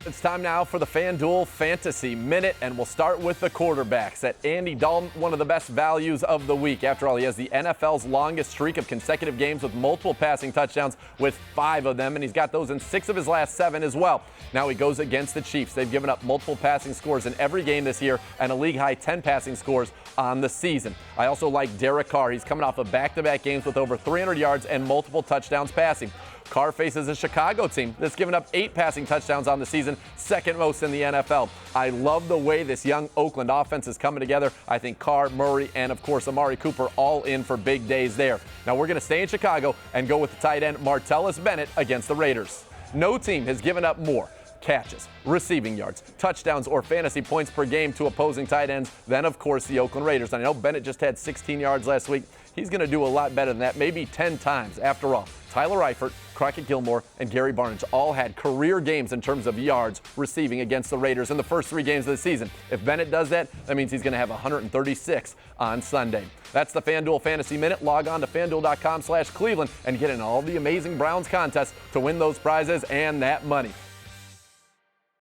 It's time now for the FanDuel Fantasy Minute, and we'll start with the quarterbacks. At Andy Dalton, one of the best values of the week. After all, he has the NFL's longest streak of consecutive games with multiple passing touchdowns, with 5 of them, and he's got those in 6 of his last 7 as well. Now he goes against the Chiefs. They've given up multiple passing scores in every game this year and a league-high 10 passing scores on the season. I also like Carr. He's coming off of back-to-back games with over 300 yards and multiple touchdowns passing. Carr faces a Chicago team that's given up 8 passing touchdowns on the season, second most in the NFL. I love the way this young Oakland offense is coming together. I think Carr, Murray, and of course Amari Cooper all in for big days there. Now we're going to stay in Chicago and go with the tight end Martellus Bennett against the Raiders. No team has given up more catches, receiving yards, touchdowns, or fantasy points per game to opposing tight ends than, of course, the Oakland Raiders. And I know Bennett just had 16 yards last week. He's going to do a lot better than that, maybe 10 times. After all, Tyler Eifert, Crockett Gilmore, and Gary Barnidge all had career games in terms of yards receiving against the Raiders in the first 3 games of the season. If Bennett does that, that means he's going to have 136 on Sunday. That's the FanDuel Fantasy Minute. Log on to FanDuel.com/Cleveland and get in all the amazing Browns contests to win those prizes and that money.